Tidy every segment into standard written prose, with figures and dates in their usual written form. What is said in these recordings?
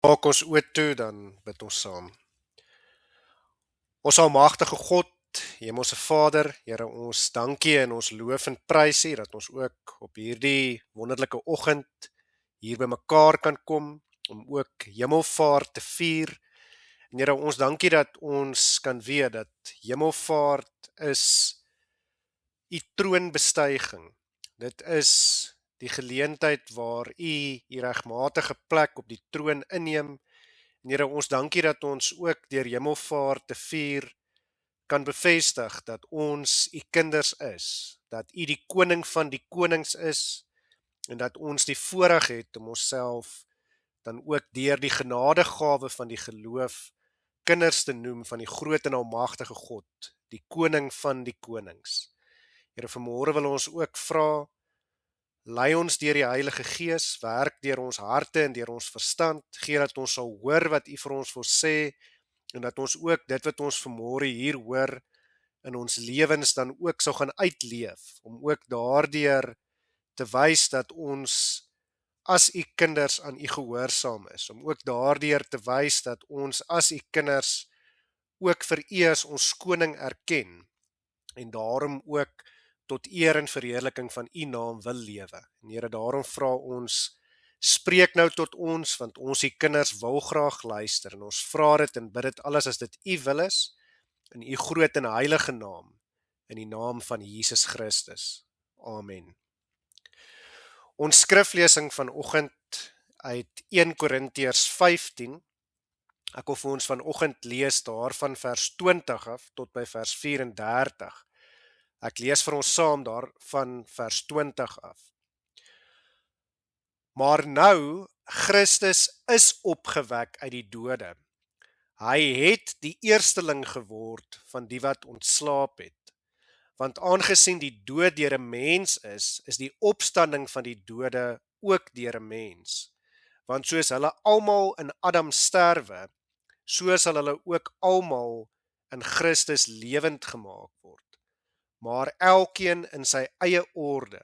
Maak ons oë toe, dan bid ons saam. Ons almagtige God, Hemelse Vader, Here, ons dankie en ons loof en prys U dat ons ook op hierdie wonderlike oggend hier bymekaar kan kom om ook Hemelvaart te vier. En Here, ons dankie dat ons kan weet dat Hemelvaart is U troonbestuiging. Dit is die geleentheid waar U U regmatige plek op die troon inneem. En Here, ons dankie dat ons ook deur Hemelvaart te vier kan bevestig dat ons U kinders is, dat U die koning van die konings is en dat ons die voorreg het om onsself dan ook deur die genadegawe van die geloof kinders te noem van die groot en almagtige God, die koning van die konings. Here, vanmôre wil ons ook vra, lei ons deur die Heilige Gees, werk deur ons harte en deur ons verstand, gee dat ons sal hoor wat U vir ons wil sê en dat ons ook dit wat ons vanmôre hier hoor in ons lewens dan ook sou gaan uitleef, om ook daardeur te wys dat ons as U kinders aan U gehoorsaam is, om ook daardeur te wys dat ons as U kinders ook vir U as ons koning erken en daarom ook tot eer en verheerliking van U naam wil lewe. En Here, daarom vra ons, spreek nou tot ons, want ons U kinders wil graag luister en ons vra dit en bid dit alles as dit U wil is, in U groot en heilige naam, in die naam van Jesus Christus. Amen. Ons skriflesing vanoggend uit 1 Korintiërs 15. Ek wil vir ons vanoggend lees daarvan vers 20 af tot by vers 34. Ek lees vir ons saam daarvan vers 20 af. Maar nou, Christus is opgewek uit die dode. Hy het die eersteling geword van die wat ontslaap het. Want aangesien die dood deur 'n mens is die opstanding van die dode ook deur 'n mens. Want soos hulle almal in Adam sterwe, so sal hulle ook almal in Christus lewend gemaak word. Maar elkeen in sy eie orde.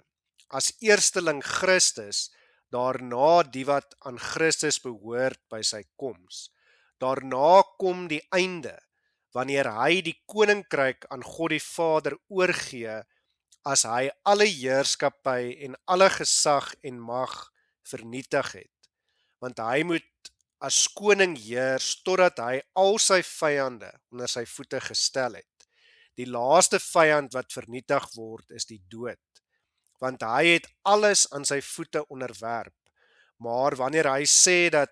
As eersteling Christus, daarna die wat aan Christus behoort by sy koms. Daarna kom die einde, wanneer hy die koninkryk aan God die Vader oorgee, as hy alle heerskappy en alle gesag en mag vernietig het. Want hy moet as koning heers, totdat hy al sy vyande onder sy voete gestel het. Die laaste vyand wat vernietig word is die dood, want hy het alles aan sy voete onderwerp. Maar wanneer hy sê dat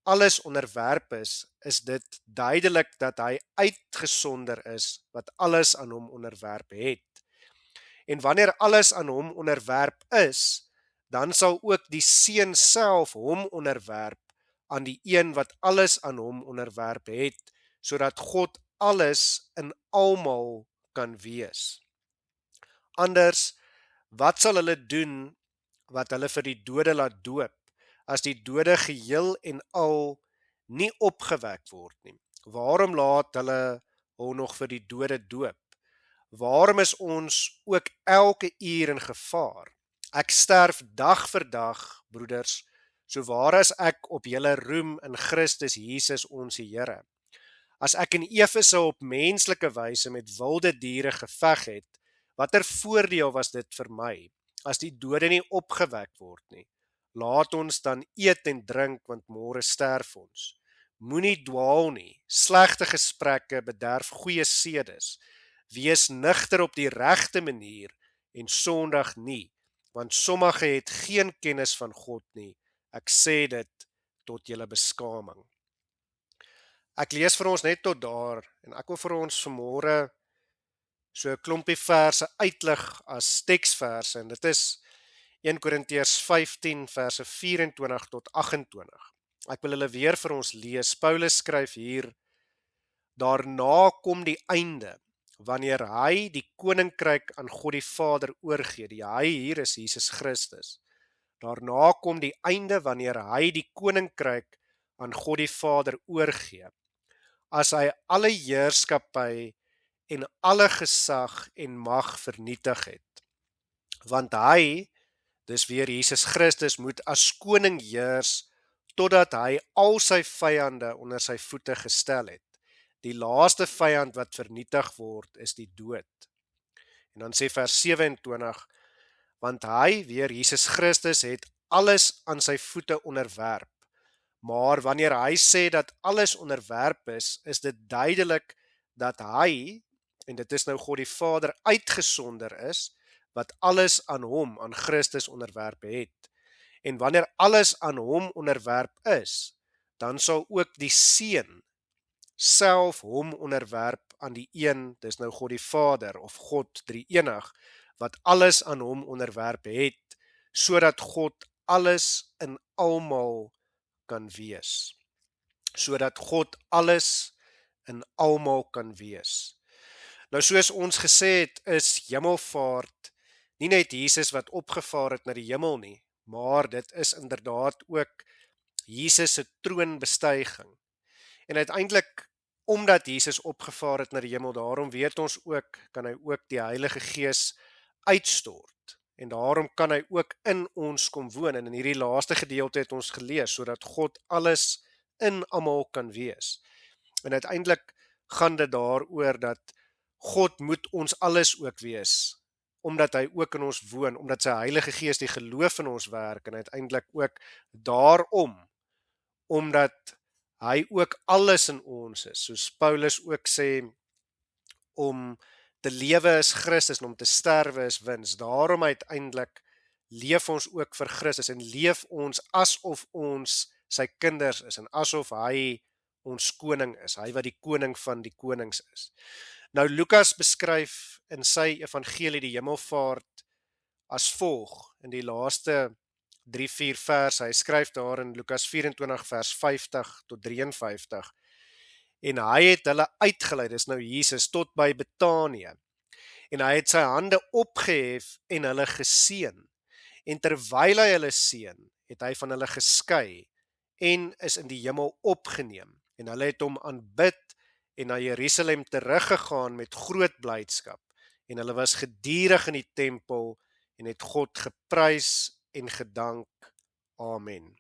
alles onderwerp is dit duidelik dat hy uitgesonder is wat alles aan hom onderwerp het. En wanneer alles aan hom onderwerp is, dan sal ook die Seun self hom onderwerp aan die een wat alles aan hom onderwerp het, sodat God alles in almal kan wees. Anders, wat sal hulle doen wat hulle vir die dode laat doop, as die dode geheel en al nie opgewek word nie? Waarom laat hulle hom nog vir die dode doop? Waarom is ons ook elke uur in gevaar? Ek sterf dag vir dag, broeders, so waar as ek op julle roem in Christus Jesus ons Here. As ek in Efese op menslike wyse met wilde diere geveg het, watter voordeel was dit vir my, as die dode nie opgewek word nie? Laat ons dan eet en drink, want môre sterf ons. Moenie dwaal nie, slegte gesprekke bederf goeie sedes. Wees nugter op die regte manier en sondig nie, want sommige het geen kennis van God nie. Ek sê dit tot julle beskaming. Ek lees vir ons net tot daar en ek wil vir ons vanmôre so 'n klompie verse uitlig as teksverse en dit is 1 Korintiërs 15 verse 24 tot 28. Ek wil hulle weer vir ons lees. Paulus skryf hier: Daarna kom die einde, wanneer hy die koninkryk aan God die Vader oorgee. Die hy hier is Jesus Christus. Daarna kom die einde, wanneer hy die koninkryk aan God die Vader oorgee, as hy alle heerskappy en alle gesag en mag vernietig het. Want hy, dis weer Jesus Christus, moet as koning heers totdat hy al sy vyande onder sy voete gestel het. Die laaste vyand wat vernietig word is die dood. En dan sê vers 27, want hy, weer Jesus Christus, het alles aan sy voete onderwerp. Maar wanneer hy sê dat alles onderwerp is dit duidelik dat hy, en dit is nou God die Vader, uitgesonder is, wat alles aan hom, aan Christus onderwerp het. En wanneer alles aan hom onderwerp is, dan sal ook die Seun self hom onderwerp aan die een, dis nou God die Vader, of God drie-enig, wat alles aan hom onderwerp het, sodat God alles in almal kan wees. Sodat God alles in almal kan wees. Nou soos ons gesê het, is hemelvaart nie net Jesus wat opgevaar het na die hemel nie, maar dit is inderdaad ook Jesus se troonbestuiging. En uiteindelik, omdat Jesus opgevaar het na die hemel, daarom weet ons ook, kan hy ook die Heilige Gees uitstort. En daarom kan hy ook in ons kom woon. En in hierdie laaste gedeelte het ons gelees, sodat God alles in almal kan wees. En uiteindelik gaan dit daaroor dat God moet ons alles ook wees, omdat hy ook in ons woon, omdat sy Heilige Gees die geloof in ons werk, en uiteindelik ook daarom, omdat hy ook alles in ons is, soos Paulus ook sê, om te lewe is Christus en om te sterwe is wins. Daarom uiteindelik leef ons ook vir Christus en leef ons asof ons sy kinders is en asof hy ons koning is, hy wat die koning van die konings is. Nou Lukas beskryf in sy evangelie die hemelvaart as volg in die laaste 3-4 verse. Hy skryf daar in Lukas 24 vers 50 tot 53. En hy het hulle uitgelei, dis nou Jesus, tot by Betanië. En hy het sy hande opgehef en hulle geseën. En terwyl hy hulle seën, het hy van hulle geskei en is in die hemel opgeneem. En hulle het hom aanbid en na Jerusalem teruggegaan met groot blydskap. En hulle was gedurig in die tempel en het God geprys en gedank. Amen.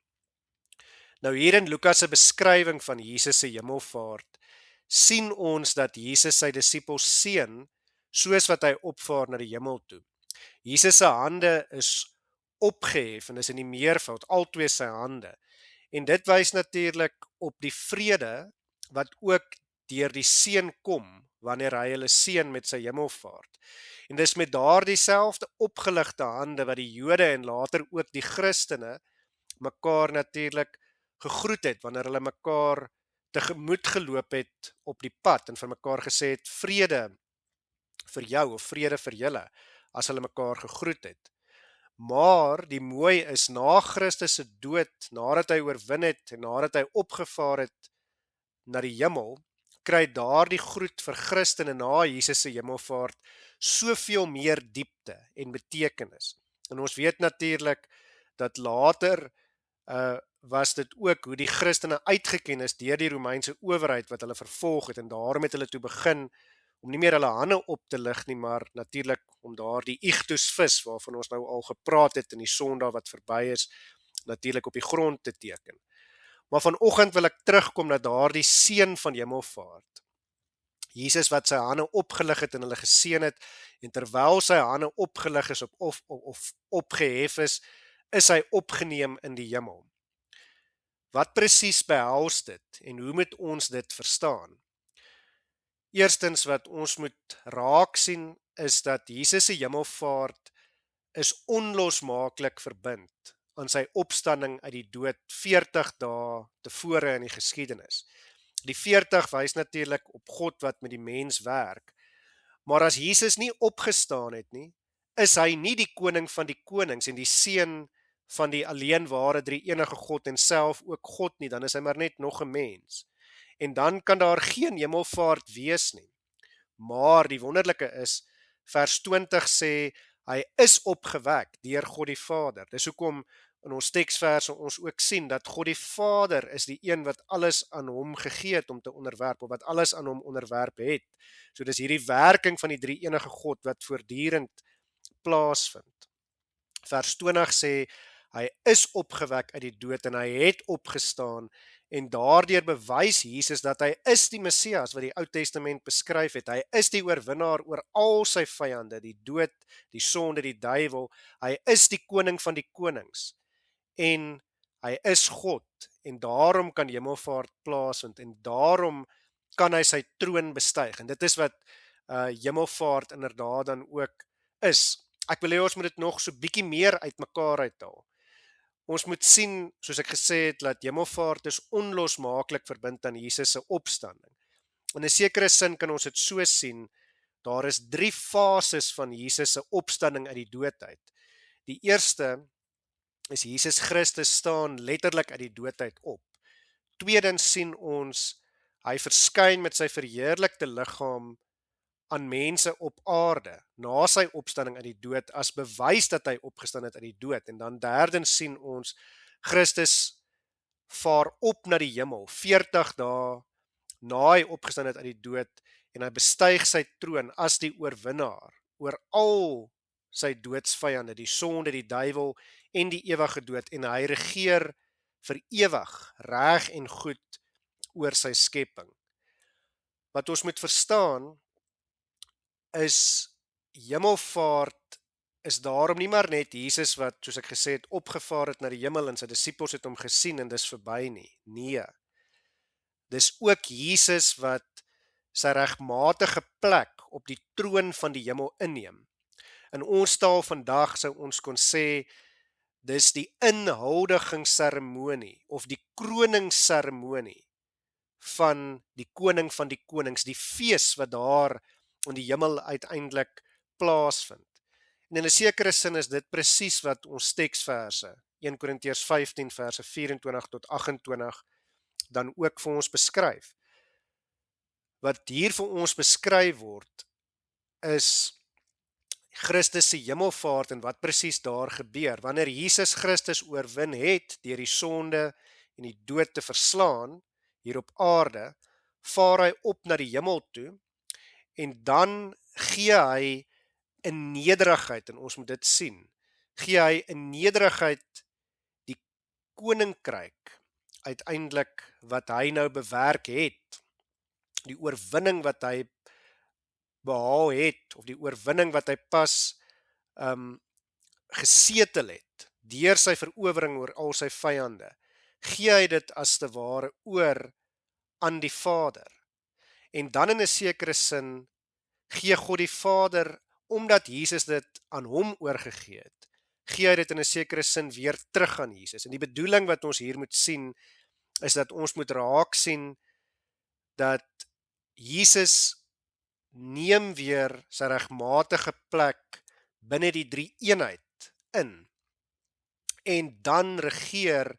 Nou hier in Lukas se beskrywing van Jesus se hemelvaart, sien ons dat Jesus sy disippels seën, soos wat hy opvaar na die hemel toe. Jesus se hande is opgehef en is in die meervoud, albei sy hande. En dit wys natuurlik op die vrede wat ook deur die Seun kom, wanneer hy hulle seën met sy hemelvaart. En dis met daardie selfde opgeligte hande wat die Jode en later ook die Christene mekaar natuurlik gegroet het, wanneer hulle mekaar tegemoet geloop het op die pad en vir mekaar gesê het, vrede vir jou of vrede vir julle, as hulle mekaar gegroet het. Maar die mooi is, na Christus se dood, nadat hy oorwin het en nadat hy opgevaar het na die hemel, kry daardie groet vir Christene na Jesus se hemelvaart soveel meer diepte en betekenis. En ons weet natuurlik dat later was dit ook hoe die Christene uitgeken is deur die Romeinse owerheid wat hulle vervolg het, en daarom het hulle toe begin om nie meer hulle hande op te lig nie, maar natuurlik om daar die ichthus vis, waarvan ons nou al gepraat het in die Sondag wat verby is, natuurlik op die grond te teken. Maar vanoggend wil ek terugkom na daardie seën van hemelvaart. Jesus wat sy hande opgelig het en hulle geseën het, en terwyl sy hande opgelig is of opgehef is hy opgeneem in die hemel. Wat presies behels dit en hoe moet ons dit verstaan? Eerstens wat ons moet raak sien is dat Jesus se hemelvaart is onlosmaaklik verbind aan sy opstanding uit die dood 40 dae tevore in die geskiedenis. Die 40 wys natuurlik op God wat met die mens werk, maar as Jesus nie opgestaan het nie, is hy nie die koning van die konings en die seun van die alleen ware drie-enige God en self ook God nie, dan is hy maar net nog 'n mens. En dan kan daar geen hemelvaart wees nie. Maar die wonderlike is, vers 20 sê, hy is opgewek deur God die Vader. Dis hoekom in ons teksverse ons ook sien, dat God die Vader is die een wat alles aan hom gegee het om te onderwerp, of wat alles aan hom onderwerp het. So dis hierdie werking van die drie-enige God wat voortdurend plaasvind. Vers 20 sê, Hy is opgewek uit die dood en hy het opgestaan en daardeur bewys Jesus dat hy is die Messias wat die Ou Testament beskryf het. Hy is die oorwinnaar oor al sy vyande, die dood, die sonde, die duiwel. Hy is die koning van die konings en hy is God en daarom kan hemelvaart plaasvind en daarom kan hy sy troon bestyg. En dit is wat hemelvaart inderdaad dan ook is. Ek wil hê ons moet dit nog so bietjie meer uitmekaar uithaal. Ons moet sien, soos ek gesê het, dat hemelvaart is onlosmaaklik verbind aan Jesus se opstanding. In 'n sekere sin kan ons dit so sien, daar is 3 fases van Jesus se opstanding uit die dood uit. Die eerste is Jesus Christus staan letterlik uit die dood uit op. Tweedens sien ons, hy verskyn met sy verheerlikte liggaam aan mense op aarde, na sy opstanding uit die dood, as bewys dat hy opgestaan het uit die dood. En dan derdens sien ons, Christus vaar op na die hemel, 40 dae na hy opgestaan het uit die dood, en hy bestyg sy troon as die oorwinnaar, oor al sy doodsvyande, die sonde, die duiwel en die ewige dood, en hy regeer vir ewig, reg en goed oor sy skepping. Wat ons moet verstaan, is hemelvaart is daarom nie maar net Jesus wat, soos ek gesê het, opgevaar het na die hemel en sy disippels het hom gesien en dis verby nie. Nee. Dis ook Jesus wat sy regmatige plek op die troon van die hemel inneem. In ons taal vandag sou ons kon sê, dis die inhuldigingsseremonie of die kroningsseremonie van die koning van die konings, die fees wat daar in die hemel uiteindelik plaasvind. En in 'n sekere sin is dit presies wat ons teksverse, 1 Korintiërs 15 verse 24 tot 28, dan ook vir ons beskryf. Wat hier vir ons beskryf word, is Christus se hemelvaart en wat presies daar gebeur. Wanneer Jesus Christus oorwin het deur die sonde en die dood te verslaan hier op aarde, vaar hy op na die hemel toe en dan gee hy in nederigheid, en ons moet dit sien, gee hy in nederigheid die koninkryk uiteindelik wat hy nou bewerk het, die oorwinning wat hy behaal het, of die oorwinning wat hy pas gesetel het, deur sy verowering oor al sy vyande, gee hy dit as te ware oor aan die Vader. En dan in 'n sekere sin gee God die Vader, omdat Jesus dit aan hom oorgegee het, gee hy dit in 'n sekere sin weer terug aan Jesus. En die bedoeling wat ons hier moet sien, is dat ons moet raak sien, dat Jesus neem weer sy regmatige plek binne die drie eenheid in, en dan regeer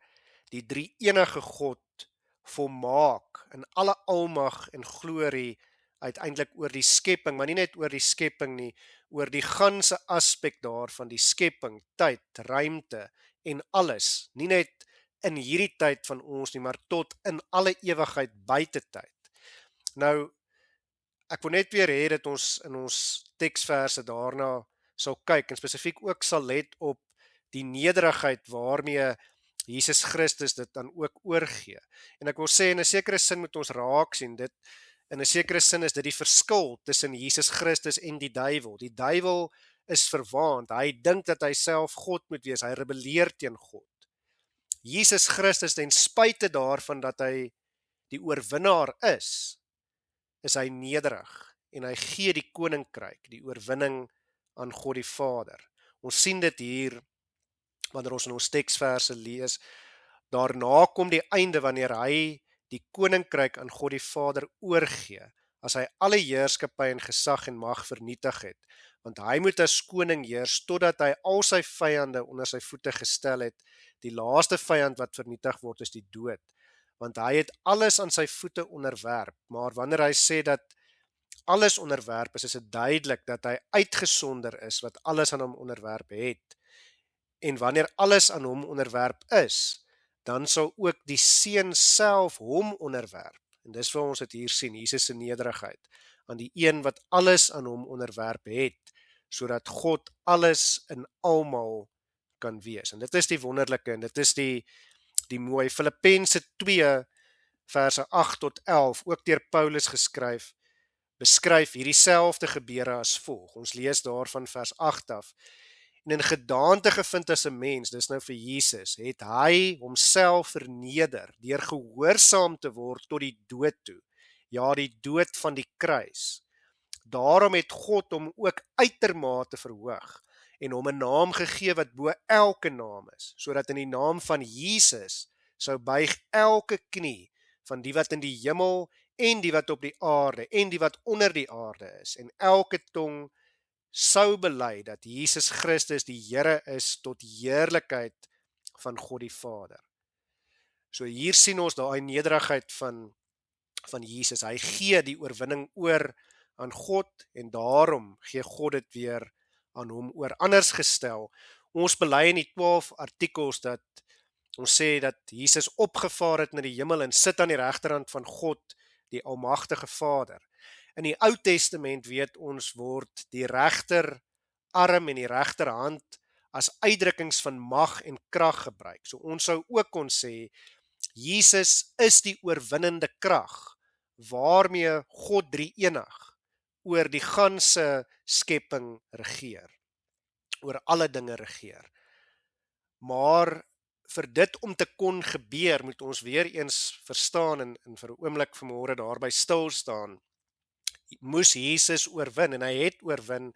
die drie enige God volmaak in alle almag en glorie uiteindelik oor die skepping, maar nie net oor die skepping nie, oor die ganse aspek daarvan, die skepping, tyd, ruimte en alles, nie net in hierdie tyd van ons nie, maar tot in alle ewigheid buite tyd. Nou, ek wil net weer hê dat ons in ons teksverse daarna sal kyk en spesifiek ook sal let op die nederigheid waarmee Jesus Christus dit dan ook oorgee. En ek wil sê, in 'n sekere sin moet ons raak sien, in 'n sekere sin is dit die verskil tussen Jesus Christus en die duiwel. Die duiwel is verwaand, hy dink dat hy self God moet wees, hy rebelleer teen God. Jesus Christus, ten spyte daarvan dat hy die oorwinnaar is hy nederig en hy gee die koninkryk, die oorwinning aan God die Vader. Ons sien dit hier, wanneer ons in ons teksverse lees, daarna kom die einde wanneer hy die koninkryk aan God die Vader oorgee, as hy alle heerskappy en gesag en mag vernietig het, want hy moet as koning heers, totdat hy al sy vyande onder sy voete gestel het. Die laaste vyand wat vernietig word is die dood, want hy het alles aan sy voete onderwerp, maar wanneer hy sê dat alles onderwerp is dit duidelik dat hy uitgesonder is, wat alles aan hom onderwerp het. En wanneer alles aan hom onderwerp is, dan sal ook die Seun self hom onderwerp. En dis waar ons dit hier sien, Jesus se nederigheid, aan die een wat alles aan hom onderwerp het, sodat God alles in almal kan wees. En dit is die wonderlike en dit is die mooi. Filippense 2 verse 8 tot 11, ook deur Paulus geskryf, beskryf hierdie selfde gebeure as volg. Ons lees daarvan vers 8 af. En in gedaante gevind as 'n mens, dis nou vir Jesus, het hy homself verneder deur gehoorsaam te word tot die dood toe. Ja, die dood van die kruis. Daarom het God hom ook uitermate verhoog en hom 'n naam gegee wat bo elke naam is, sodat in die naam van Jesus sou buig elke knie van die wat in die hemel en die wat op die aarde en die wat onder die aarde is, en elke tong sou bely dat Jesus Christus die Here is tot heerlikheid van God die Vader. So hier sien ons daai nederigheid van Jesus. Hy gee die oorwinning oor aan God en daarom gee God dit weer aan hom oor. Anders gestel, ons bely in die 12 artikels dat ons sê dat Jesus opgevaar het na die hemel en sit aan die regterhand van God, die almagtige Vader. In die Ou Testament weet ons word die regterarm en die regterhand as uitdrukkings van mag en krag gebruik. So ons sou ook kon sê Jesus is die oorwinnende krag waarmee God drie-enig oor die ganse skepping regeer, oor alle dinge regeer. Maar vir dit om te kon gebeur, moet ons weer eens verstaan en vir 'n oomblik vanmôre daarby stil staan. Moes Jesus oorwin en hy het oorwin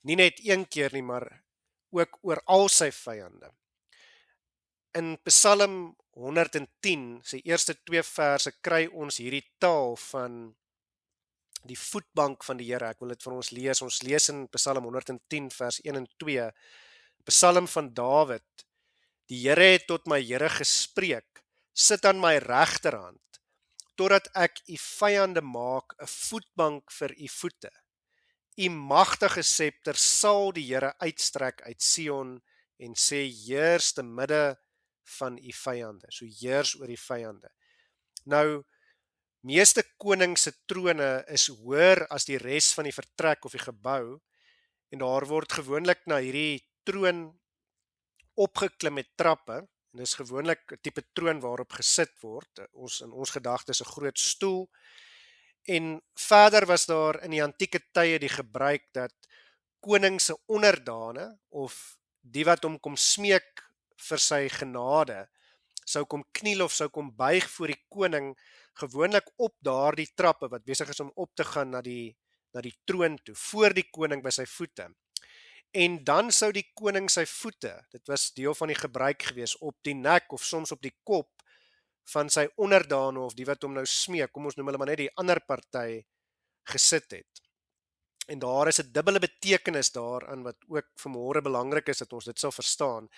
nie net een keer nie, maar ook oor al sy vyande. In Psalm 110, sy eerste 2 verse, kry ons hierdie taal van die voetbank van die Here. Ek wil dit vir ons lees. Ons lees in Psalm 110 vers 1 en 2. Psalm van Dawid. Die Here het tot my Here gespreek, sit aan my regterhand, totdat ek u vyande maak 'n voetbank vir u voete. U magtige scepter sal die Here uitstrek uit Sion en sê heers te midde van u vyande. So heers oor die vyande. Nou, meeste konings se trone is hoër as die res van die vertrek of die gebou en daar word gewoonlik na hierdie troon opgeklim met trappe. En dis gewoonlik 'n tipe troon waarop gesit word. In ons gedagtes 'n groot stoel. En verder was daar in die antieke tye die gebruik dat koning se onderdane of die wat hom kom smeek vir sy genade sou kom kniel of sou kom buig voor die koning, gewoonlik op daardie trappe wat besig is om op te gaan na die troon toe, voor die koning by sy voete. En dan sou die koning sy voete, dit was deel van die gebruik gewees, op die nek of soms op die kop van sy onderdane of die wat hom nou smeek, kom ons noem hulle maar net die ander party, gesit het. En daar is 'n dubbele betekenis daaraan wat ook vanmôre belangrik is dat ons dit sal verstaan.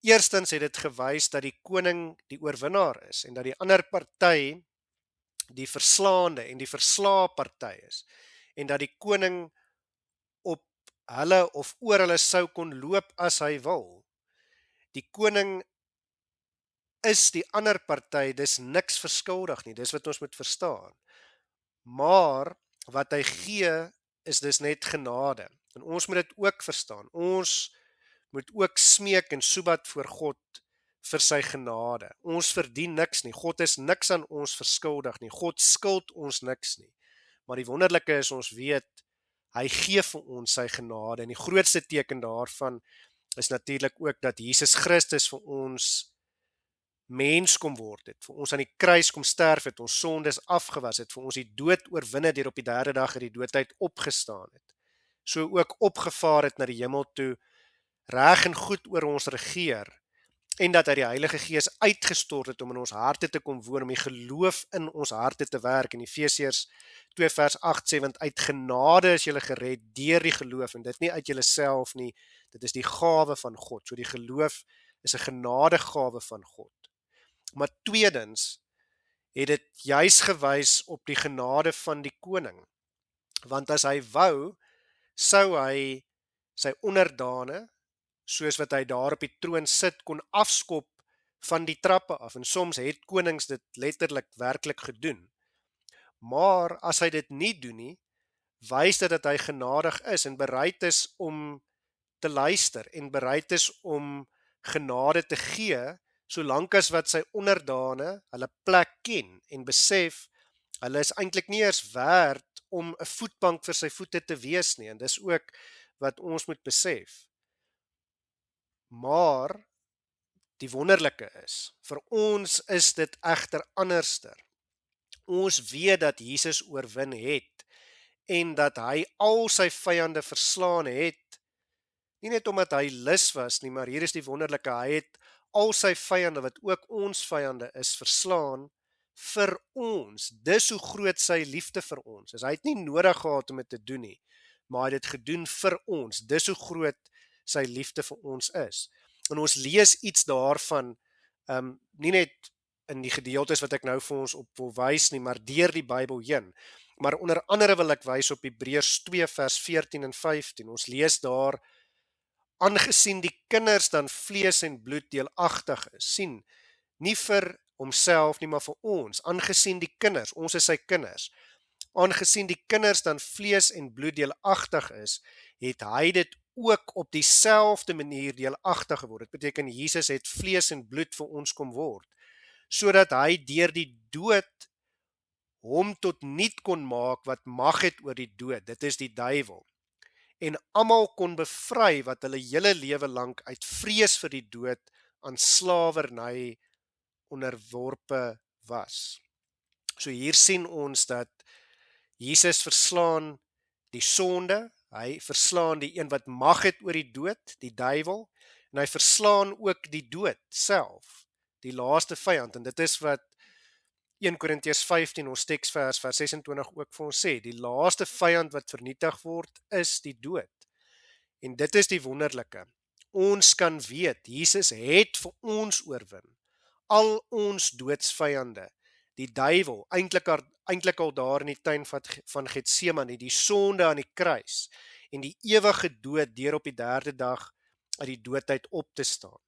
Eerstens het dit gewys dat die koning die oorwinnaar is en dat die ander party die verslaande en die verslaa party is en dat die koning op hulle of oor hulle sou kon loop as hy wil. Die koning is die ander party, dis niks verskuldig nie, dis wat ons moet verstaan. Maar wat hy gee is dis net genade. En ons moet dit ook verstaan. Ons moet ook smeek en soebat voor God vir sy genade. Ons verdien niks nie. God is niks aan ons verskuldig nie. God skuld ons niks nie. Maar die wonderlike is ons weet, hy gee vir ons sy genade. En die grootste teken daarvan is natuurlik ook dat Jesus Christus vir ons mens kom word het, vir ons aan die kruis kom sterf het, ons sondes afgewas het, vir ons die dood oorwin het, deur op die derde dag uit die doodheid opgestaan het. So ook opgevaar het na die hemel toe, reg en goed oor ons regeer, en dat hy die Heilige Gees uitgestort het om in ons harte te kom woon, om die geloof in ons harte te werk. In Efesiërs 2 vers 8 sê, want uit genade is julle gered deur die geloof, en dit nie uit julleself nie, dit is die gawe van God. So die geloof is 'n genadegawe van God. Maar tweedens het dit juis gewys op die genade van die koning. Want as hy wou, sou hy sy onderdane, soos wat hy daar op die troon sit, kon afskop van die trappe af. En soms het konings dit letterlik werklik gedoen. Maar as hy dit nie doen nie, wys dit dat hy genadig is en bereid is om te luister en bereid is om genade te gee, solank as wat sy onderdane hulle plek ken en besef, hulle is eintlik nie eers werd om 'n voetbank vir sy voete te wees nie, en dis ook wat ons moet besef. Maar die wonderlike is, vir ons is dit egter anderster. Ons weet dat Jesus oorwin het en dat hy al sy vyande verslaan het, nie net omdat hy lus was nie, maar hier is die wonderlike, hy het al sy vyande wat ook ons vyande is verslaan vir ons. Dis hoe groot sy liefde vir ons is. Hy het nie nodig gehad om dit te doen nie, maar hy het dit gedoen vir ons. Dis hoe groot sy liefde vir ons is. En ons lees iets daarvan, nie net in die gedeeltes wat ek nou vir ons op wil wys nie, maar deur die Bybel heen. Maar onder andere wil ek wys op Hebreërs 2 vers 14 en 15. Ons lees daar, aangesien die kinders dan vlees en bloed deelagtig is, sien, nie vir homself nie, maar vir ons, aangesien die kinders, ons is sy kinders, aangesien die kinders dan vlees en bloed deelagtig is, het hy dit ook op dieselfde manier deelagtig geword. Dit beteken Jesus het vlees en bloed vir ons kom word, sodat hy deur die dood hom tot niet kon maak wat mag het oor die dood, dit is die duiwel, en almal kon bevry wat hulle hele lewe lank uit vrees vir die dood aan slawerny onderworpe was. So hier sien ons dat Jesus verslaan die sonde, hy verslaan die een wat mag het oor die dood, die duiwel, en hy verslaan ook die dood self, die laaste vyand, en dit is wat 1 Korintiërs 15, ons teksvers, vers 26 ook vir ons sê, die laaste vyand wat vernietig word, is die dood. En dit is die wonderlike. Ons kan weet, Jesus het vir ons oorwin, al ons doodsvyande, die duiwel, eintlik al daar in die tuin van Getsemane, die sonde aan die kruis, en die ewige dood deur op die derde dag uit die doodheid op te staan.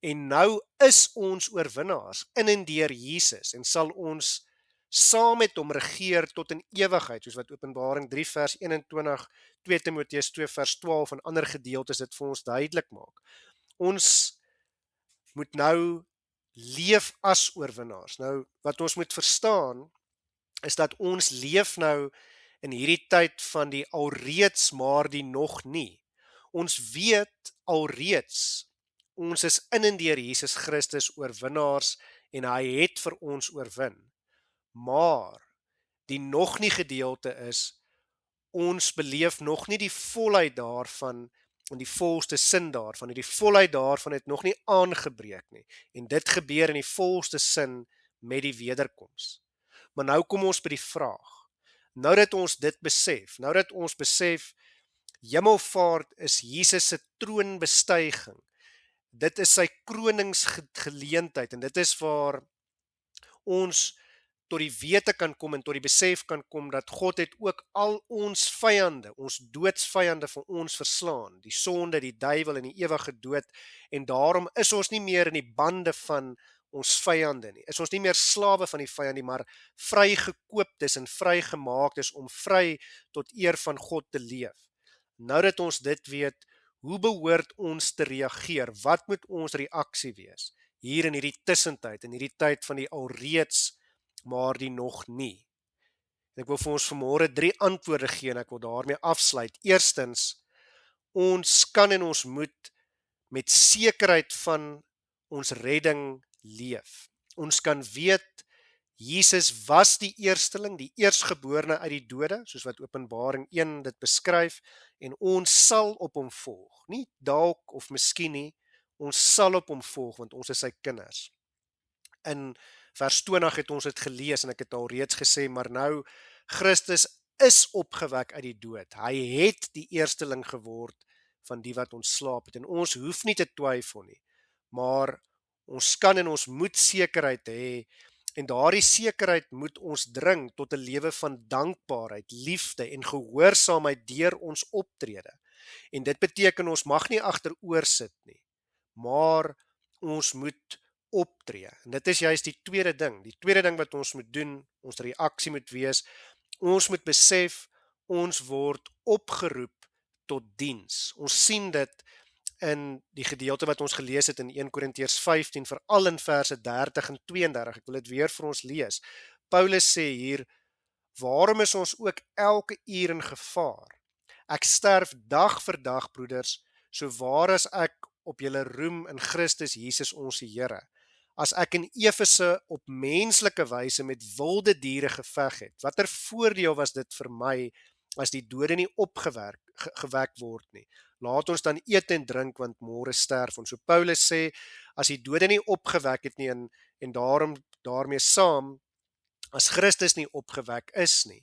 En nou is ons oorwinnaars in en deur Jesus, en sal ons saam met hom regeer tot in ewigheid, soos wat Openbaring 3 vers 21, 2 Timoteus 2 vers 12 en ander gedeeltes dit vir ons duidelik maak. Ons moet nou leef as oorwinnaars. Nou, wat ons moet verstaan, is dat ons leef nou in hierdie tyd van die alreeds, maar die nog nie. Ons weet alreeds, ons is in en deur Jesus Christus oorwinnaars en hy het vir ons oorwin. Maar die nog nie gedeelte is, ons beleef nog nie die volheid daarvan en die volste sin daarvan. Die volheid daarvan het nog nie aangebreek nie. En dit gebeur in die volste sin met die wederkoms. Maar nou kom ons by die vraag. Nou dat ons dit besef, nou dat ons besef, hemelvaart is Jesus se troonbestuiging. Dit is sy kroningsgeleentheid en dit is waar ons tot die wete kan kom en tot die besef kan kom dat God het ook al ons vyande, ons doodsvyande van ons verslaan, die sonde, die duiwel en die ewige dood, en daarom is ons nie meer in die bande van ons vyande nie, is ons nie meer slawe van die vyand nie, maar vrygekooptes en vrygemaaktes om vry tot eer van God te leef. Nou dat ons dit weet, hoe behoort ons te reageer? Wat moet ons reaksie wees? Hier in hierdie tussentyd, in hierdie tyd van die alreeds, maar die nog nie. En ek wil vir ons vanmôre 3 antwoorde gee en ek wil daarmee afsluit. Eerstens, ons kan en ons moet met sekerheid van ons redding leef. Ons kan weet, Jesus was die eersteling, die eerstgeborene uit die dode, soos wat Openbaring 1 dit beskryf, en ons sal op hom volg. Nie dalk of miskien nie, ons sal op hom volg, want ons is sy kinders. In vers 20 het ons dit gelees, en ek het al reeds gesê, maar nou, Christus is opgewek uit die dood. Hy het die eersteling geword van die wat ons slaap het, en ons hoef nie te twyfel nie, maar ons kan en ons moet sekerheid hê, en daardie sekerheid moet ons dring tot 'n lewe van dankbaarheid, liefde en gehoorsaamheid deur ons optrede. En dit beteken ons mag nie agteroor sit nie, maar ons moet optree. En dit is juist die tweede ding. Die tweede ding wat ons moet doen, ons reaksie moet wees, ons moet besef, ons word opgeroep tot diens. Ons sien dit in die gedeelte wat ons gelees het in 1 Korintiërs 15, veral in verse 30 en 32. Ek wil dit weer vir ons lees. Paulus sê hier, waarom is ons ook elke uur in gevaar? Ek sterf dag vir dag, broeders, so waar as ek op julle roem in Christus Jesus ons Here. As ek in Efese op menslike wyse met wilde diere geveg het, watter voordeel was dit vir my as die dode nie gewek word nie? Laat ons dan eet en drink, want môre sterf ons. So Paulus sê, as die dode nie opgewek het nie, en daarmee saam, as Christus nie opgewek is nie,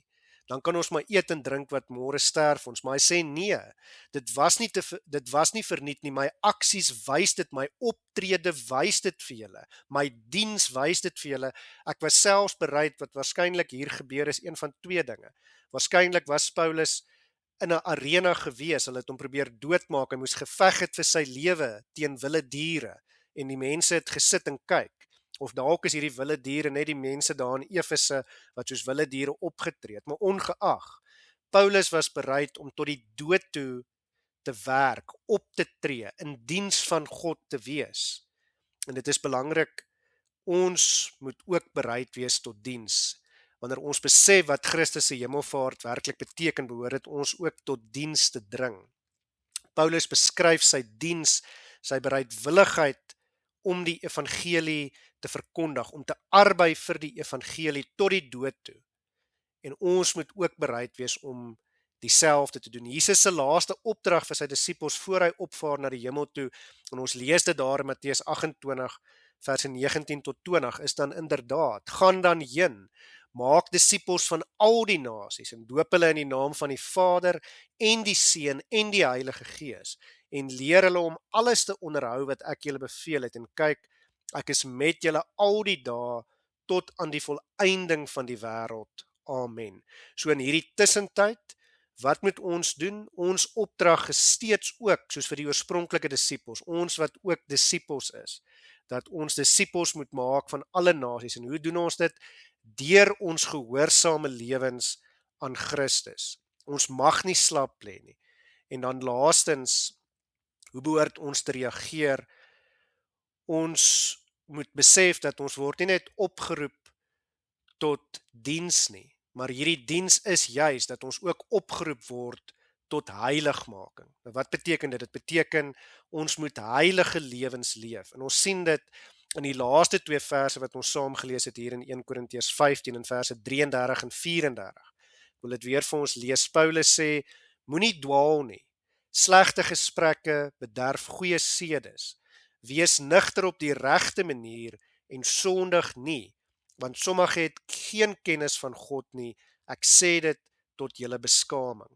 dan kan ons maar eet en drink, wat môre sterf ons. Maar hy sê nee, dit was nie verniet nie, my aksies wys dit, my optrede wys dit vir julle, my diens wys dit vir julle. Ek was selfs bereid, wat waarskynlik hier gebeur is, een van twee dinge. Waarskynlik was Paulus in 'n arena gewees, hulle het hom probeer doodmaak, hy moes geveg het vir sy lewe teen wilde diere, en die mense het gesit en kyk. Of dalk is hierdie wilde diere net die mense daar in Efese wat soos wilde diere opgetree het, maar ongeag, Paulus was bereid om tot die dood toe te werk, op te tree, in diens van God te wees. En dit is belangrik, ons moet ook bereid wees tot diens. Wanneer ons besef wat Christus se hemelvaart werklik beteken, behoort dit ons ook tot diens te dring. Paulus beskryf sy diens, sy bereidwilligheid om die evangelie te verkondig, om te arbei vir die evangelie tot die dood toe. En ons moet ook bereid wees om dieselfde te doen. Jesus se laaste opdrag vir sy disippels voor hy opvaar na die hemel toe, en ons lees dit daar in Matteus 28 verse 19 tot 20, is dan inderdaad, gaan dan heen, maak disippels van al die nasies en doop hulle in die naam van die Vader en die Seun en die Heilige Gees, en leer hulle om alles te onderhou wat ek julle beveel het, en kyk, ek is met julle al die dae tot aan die volëinding van die wêreld. Amen. So in hierdie tussentyd, wat moet ons doen? Ons opdrag is steeds ook, soos vir die oorspronklike disippels, ons wat ook disippels is, dat ons disippels moet maak van alle nasies. En hoe doen ons dit? Deur ons gehoorsame lewens aan Christus. Ons mag nie slap lê nie. En dan laastens, hoe behoort ons te reageer? Ons moet besef dat ons word nie net opgeroep tot diens nie, maar hierdie diens is juis dat ons ook opgeroep word tot heiligmaking. Nou wat beteken dit? Dit beteken ons moet heilige lewens leef. En ons sien dit in die laaste twee verse wat ons saam gelees het hier in 1 Korintiërs 15 in verse 33 en 34. Ek wil dit weer vir ons lees. Paulus sê, moenie dwaal nie. Slegte gesprekke bederf goeie sedes. Wees nugter op die regte manier en sondig nie, want sommige het geen kennis van God nie. Ek sê dit tot julle beskaming.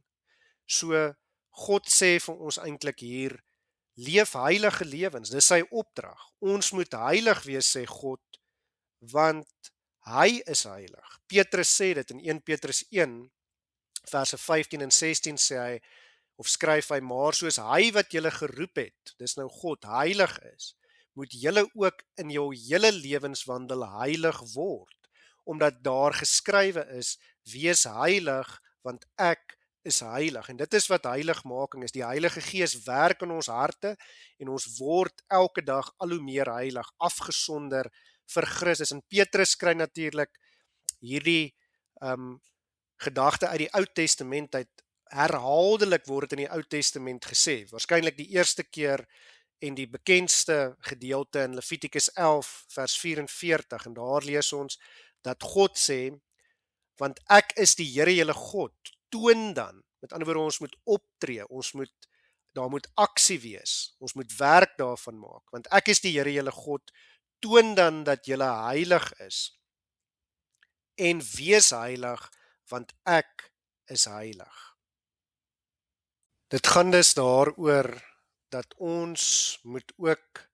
So, God sê vir ons eintlik hier, leef heilige lewens, dis sy opdrag. Ons moet heilig wees, sê God, want hy is heilig. Petrus sê dit in 1 Petrus 1, verse 15 en 16 sê hy, of skryf hy, maar soos hy wat julle geroep het, dis nou God, heilig is, moet julle ook in jou hele lewenswandel heilig word, omdat daar geskrywe is, wees heilig, want ek is heilig. En dit is wat heiligmaking is. Die Heilige Gees werk in ons harte, en ons word elke dag al hoe meer heilig, afgesonder vir Christus. En Petrus kry natuurlik hierdie gedagte uit die Ou Testament uit. Herhaaldelik word dit in die Ou Testament gesê, waarskynlik die eerste keer en die bekendste gedeelte in Levitikus 11 vers 44, en daar lees ons dat God sê, want ek is die Here julle God, toon dan, met ander woorde, ons moet optree, daar moet aksie wees, ons moet werk daarvan maak, want ek is die Here julle God, toon dan dat julle heilig is, en wees heilig, want ek is heilig. Dit gaan dus daaroor dat ons moet ook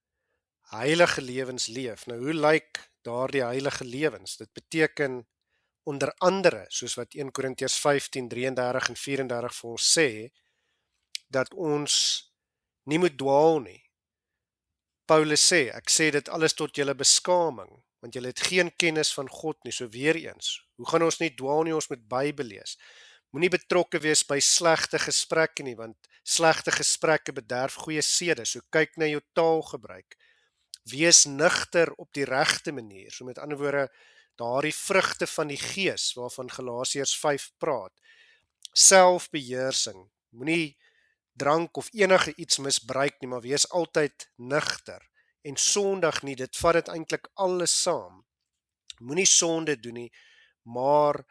heilige lewens leef. Nou, hoe lyk daardie heilige lewens? Dit beteken onder andere, soos wat 1 Korintiërs 15, 33 en 34 vir ons sê, dat ons nie moet dwaal nie. Paulus sê, ek sê dit alles tot julle beskaming, want julle het geen kennis van God nie, so weer eens. Hoe gaan ons nie dwaal nie? Ons moet Bybel lees. Moenie betrokke wees by slegte gesprekke nie, want slegte gesprekke bederf goeie sede. So kyk na jou taalgebruik. Wees nugter op die regte manier. So met ander woorde, daardie vrugte van die gees waarvan Galasiërs 5 praat. Selfbeheersing. Moenie drank of enige iets misbruik nie, maar wees altyd nugter en sondig nie. Dit vat dit eintlik alles saam. Moenie sonde doen nie, maar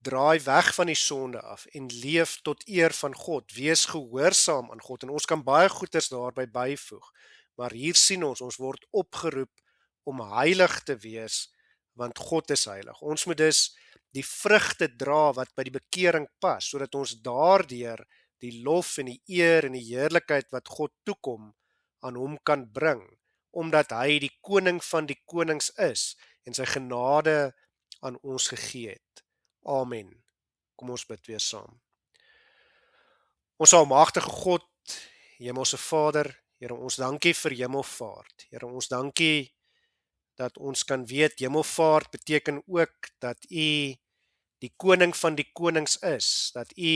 draai weg van die sonde af en leef tot eer van God. Wees gehoorsaam aan God en ons kan baie goeders daarby byvoeg. Maar hier sien ons word opgeroep om heilig te wees, want God is heilig. Ons moet dus die vrugte dra wat by die bekering pas, sodat ons daardeur die lof en die eer en die heerlikheid wat God toekom aan hom kan bring, omdat hy die koning van die konings is en sy genade aan ons gegee het. Amen. Kom ons bid weer saam. Ons almagtige God, Hemelse Vader, Here, ons dankie vir Hemelvaart. Here, ons dankie dat ons kan weet Hemelvaart beteken ook dat U die koning van die konings is, dat U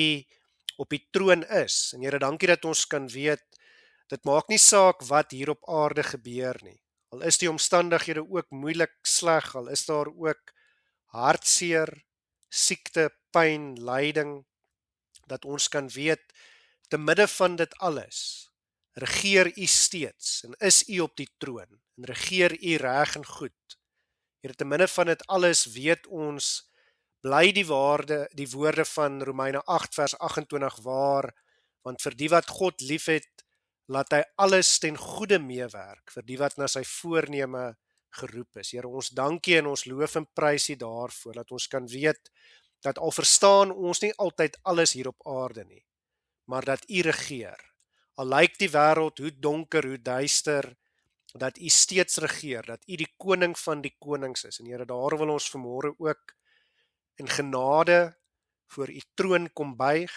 op die troon is. En Here, dankie dat ons kan weet, dit maak nie saak wat hier op aarde gebeur nie. Al is die omstandighede ook moeilik, sleg, al is daar ook hartseer, siekte, pyn, lyding, dat ons kan weet, te midde van dit alles, regeer U steeds, en is U op die troon, en regeer U reg en goed. Here, te midde van dit alles weet ons, bly die woorde van Romeine 8 vers 28 waar, want vir die wat God liefhet, laat hy alles ten goeie meewerk, vir die wat na sy voorneme geroep is. Here, ons dankie en ons loof en prys U daarvoor, dat ons kan weet, dat al verstaan ons nie altyd alles hier op aarde nie, maar dat U regeer. Al lyk die wêreld hoe donker, hoe duister, dat U steeds regeer, dat U die koning van die konings is. En Here, daar wil ons vanmôre ook in genade voor U troon kom buig.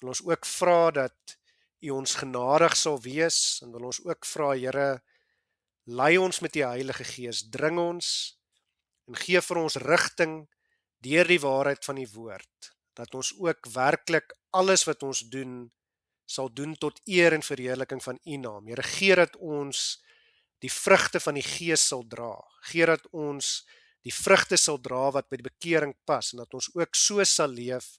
Wil ons ook vra dat U ons genadig sal wees, en wil ons ook vra, Here, lei ons met die Heilige Gees, dring ons en gee vir ons rigting deur die waarheid van die woord, dat ons ook werklik alles wat ons doen, sal doen tot eer en verheerliking van U naam. Here, gee dat ons die vrugte van die Gees sal dra, gee dat ons die vrugte sal dra wat by die bekering pas, en dat ons ook so sal leef,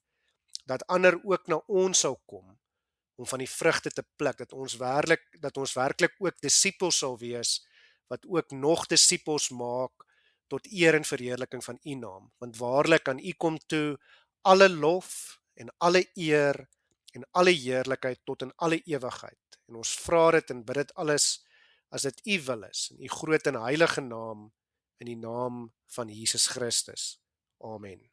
dat ander ook na ons sal kom, om van die vrugte te pluk, dat ons werklik ook disippels sal wees, wat ook nog disippels maak, tot eer en verheerliking van U naam. Want waarlik aan U kom toe alle lof en alle eer en alle heerlikheid tot in alle ewigheid. En ons vra dit en bid dit alles as dit U wil is, in U groot en heilige naam, in die naam van Jesus Christus. Amen.